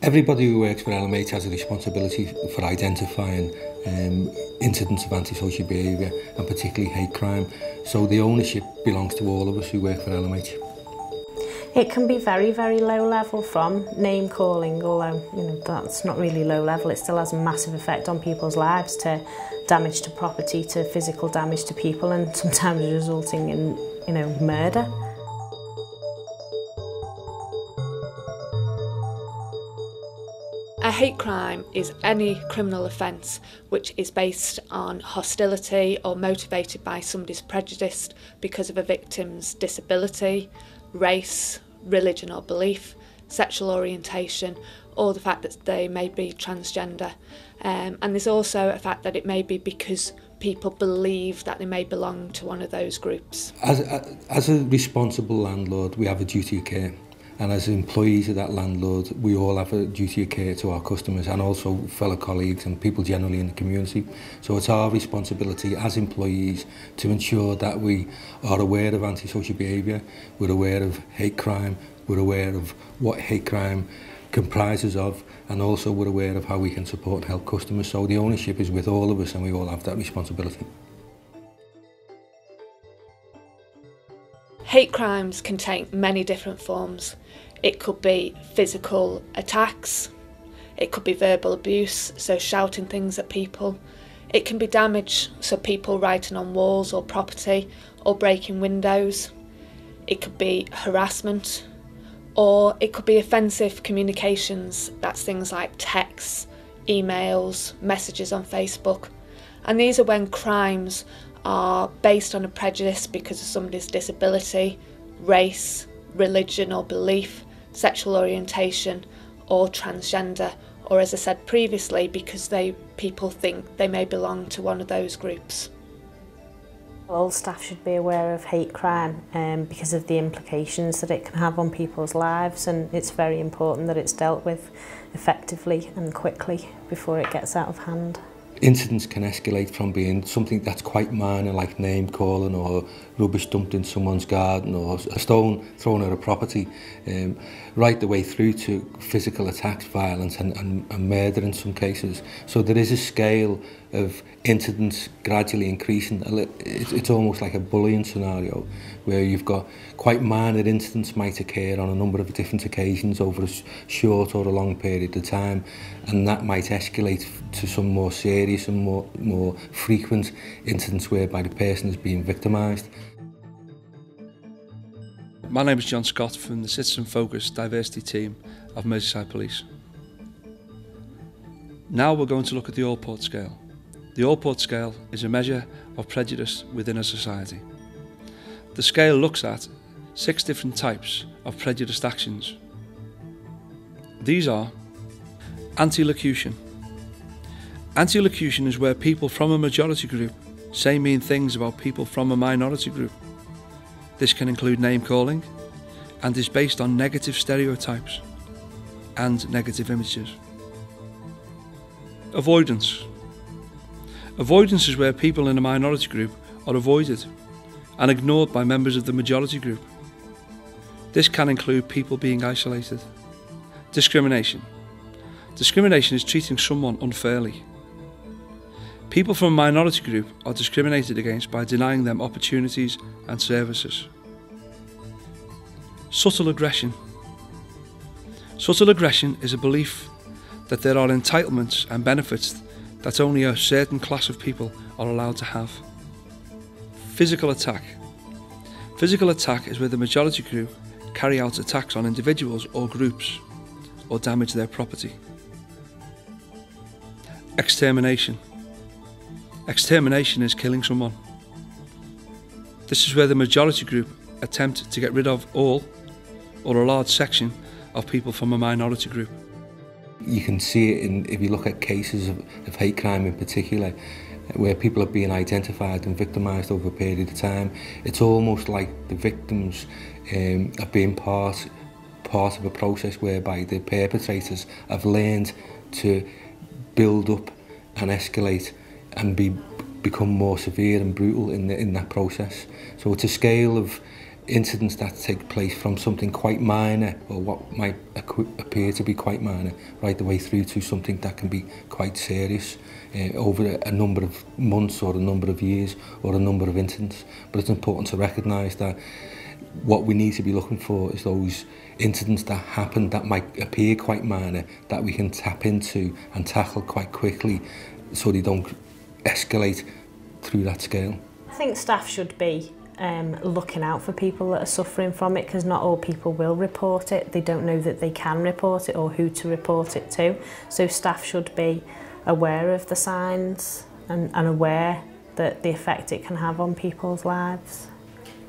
Everybody who works for LMH has a responsibility for identifying incidents of antisocial behaviour and particularly hate crime. So the ownership belongs to all of us who work for LMH. It can be very, very low level, from name calling, although that's not really low level. It still has a massive effect on people's lives, to damage to property, to physical damage to people, and sometimes resulting in murder. A hate crime is any criminal offence which is based on hostility or motivated by somebody's prejudice because of a victim's disability, race, religion or belief, sexual orientation, or the fact that they may be transgender. And there's also a fact that it may be because people believe that they may belong to one of those groups. As a responsible landlord, we have a duty of care. And as employees of that landlord, we all have a duty of care to our customers and also fellow colleagues and people generally in the community. So it's our responsibility as employees to ensure that we are aware of antisocial behaviour, we're aware of hate crime, we're aware of what hate crime comprises of, and also we're aware of how we can support and help customers. So the ownership is with all of us and we all have that responsibility. Hate crimes can take many different forms. It could be physical attacks, it could be verbal abuse, so shouting things at people. It can be damage, so people writing on walls or property or breaking windows. It could be harassment, or it could be offensive communications. That's things like texts, emails, messages on Facebook. And these are when crimes are based on a prejudice because of somebody's disability, race, religion or belief, sexual orientation or transgender, or as I said previously, because people think they may belong to one of those groups. All staff should be aware of hate crime because of the implications that it can have on people's lives, and it's very important that it's dealt with effectively and quickly before it gets out of hand. Incidents can escalate from being something that's quite minor, like name calling or rubbish dumped in someone's garden or a stone thrown at a property, right the way through to physical attacks, violence and murder in some cases. So there is a scale of incidents gradually increasing. It's almost like a bullying scenario where you've got quite minor incidents might occur on a number of different occasions over a short or a long period of time, and that might escalate to some more serious and more frequent incidents whereby the person is being victimised. My name is John Scott from the Citizen Focused Diversity Team of Merseyside Police. Now we're going to look at the Allport Scale. The Allport Scale is a measure of prejudice within a society. The scale looks at 6 different types of prejudiced actions. These are anti-locution. Anti-locution is where people from a majority group say mean things about people from a minority group. This can include name calling and is based on negative stereotypes and negative images. Avoidance. Avoidance is where people in a minority group are avoided and ignored by members of the majority group. This can include people being isolated. Discrimination. Discrimination is treating someone unfairly. People from a minority group are discriminated against by denying them opportunities and services. Subtle aggression. Subtle aggression is a belief that there are entitlements and benefits that only a certain class of people are allowed to have. Physical attack. Physical attack is where the majority group carry out attacks on individuals or groups or damage their property. Extermination. Extermination is killing someone. This is where the majority group attempt to get rid of all or a large section of people from a minority group. You can see it if you look at cases of hate crime in particular, where people are being identified and victimised over a period of time. It's almost like the victims are being part of a process whereby the perpetrators have learned to build up and escalate and become more severe and brutal in that process. So it's a scale of incidents that take place from something quite minor, or what might appear to be quite minor, right the way through to something that can be quite serious over a number of months or a number of years or a number of incidents. But it's important to recognise that what we need to be looking for is those incidents that happen that might appear quite minor, that we can tap into and tackle quite quickly so they don't escalate through that scale. I think staff should be looking out for people that are suffering from it, because not all people will report it. They don't know that they can report it or who to report it to. So staff should be aware of the signs and aware that the effect it can have on people's lives.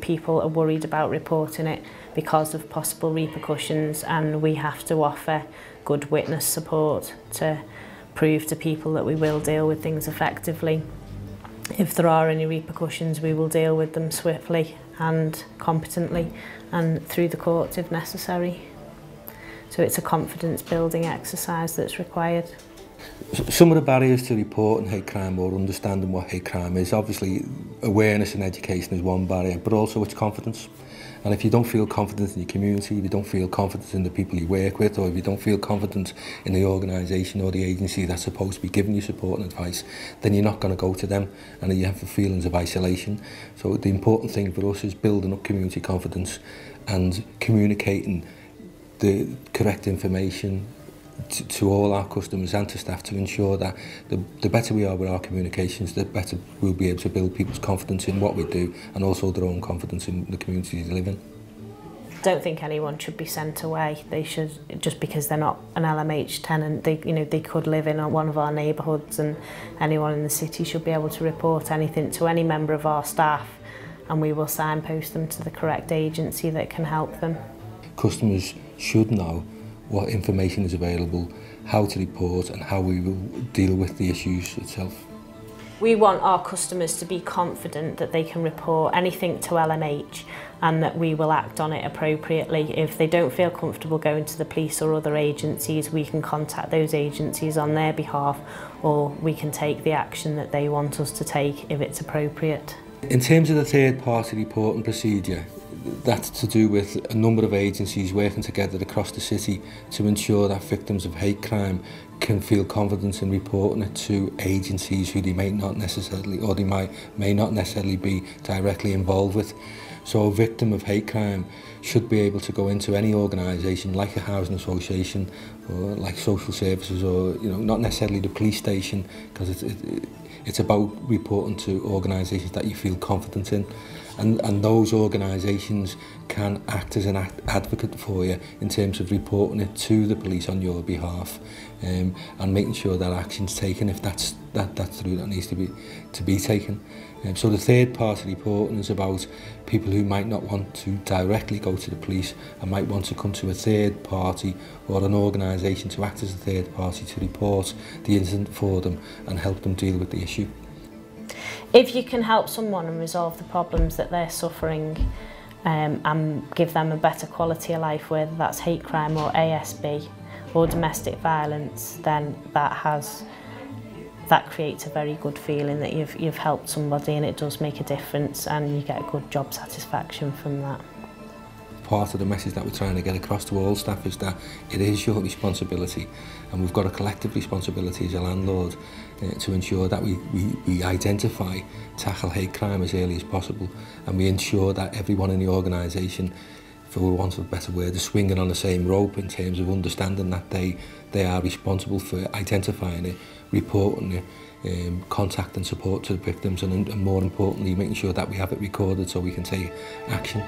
People are worried about reporting it because of possible repercussions, and we have to offer good witness support to prove to people that we will deal with things effectively. If there are any repercussions, we will deal with them swiftly and competently and through the courts if necessary. So it's a confidence building exercise that's required. Some of the barriers to reporting hate crime or understanding what hate crime is, obviously awareness and education is one barrier, but also it's confidence. And if you don't feel confident in your community, if you don't feel confident in the people you work with, or if you don't feel confident in the organisation or the agency that's supposed to be giving you support and advice, then you're not going to go to them, and you have the feelings of isolation. So the important thing for us is building up community confidence and communicating the correct information to all our customers and to staff, to ensure that the better we are with our communications, the better we'll be able to build people's confidence in what we do and also their own confidence in the communities they live in. I don't think anyone should be sent away. They should, just because they're not an LMH tenant, they could live in one of our neighbourhoods, and anyone in the city should be able to report anything to any member of our staff, and we will signpost them to the correct agency that can help them. Customers should know what information is available, how to report, and how we will deal with the issues itself. We want our customers to be confident that they can report anything to LMH and that we will act on it appropriately. If they don't feel comfortable going to the police or other agencies, we can contact those agencies on their behalf, or we can take the action that they want us to take if it's appropriate. In terms of the third-party reporting procedure, that's to do with a number of agencies working together across the city to ensure that victims of hate crime can feel confidence in reporting it to agencies who they may not necessarily, or they may not necessarily be directly involved with. So a victim of hate crime should be able to go into any organisation like a housing association or like social services, or not necessarily the police station, because it's about reporting to organisations that you feel confident in. And those organisations can act as an advocate for you in terms of reporting it to the police on your behalf, and making sure that action's taken if that's the route that needs to be taken. So the third party reporting is about people who might not want to directly go to the police and might want to come to a third party or an organisation to act as a third party to report the incident for them and help them deal with the issue. If you can help someone and resolve the problems that they're suffering, and give them a better quality of life, whether that's hate crime or ASB or domestic violence, then that creates a very good feeling that you've helped somebody, and it does make a difference, and you get a good job satisfaction from that. Part of the message that we're trying to get across to all staff is that it is your responsibility, and we've got a collective responsibility as a landlord to ensure that we identify, tackle hate crime as early as possible, and we ensure that everyone in the organisation, for want of a better word, is swinging on the same rope in terms of understanding that they are responsible for identifying it, reporting it, contact and support to the victims, and more importantly making sure that we have it recorded so we can take action.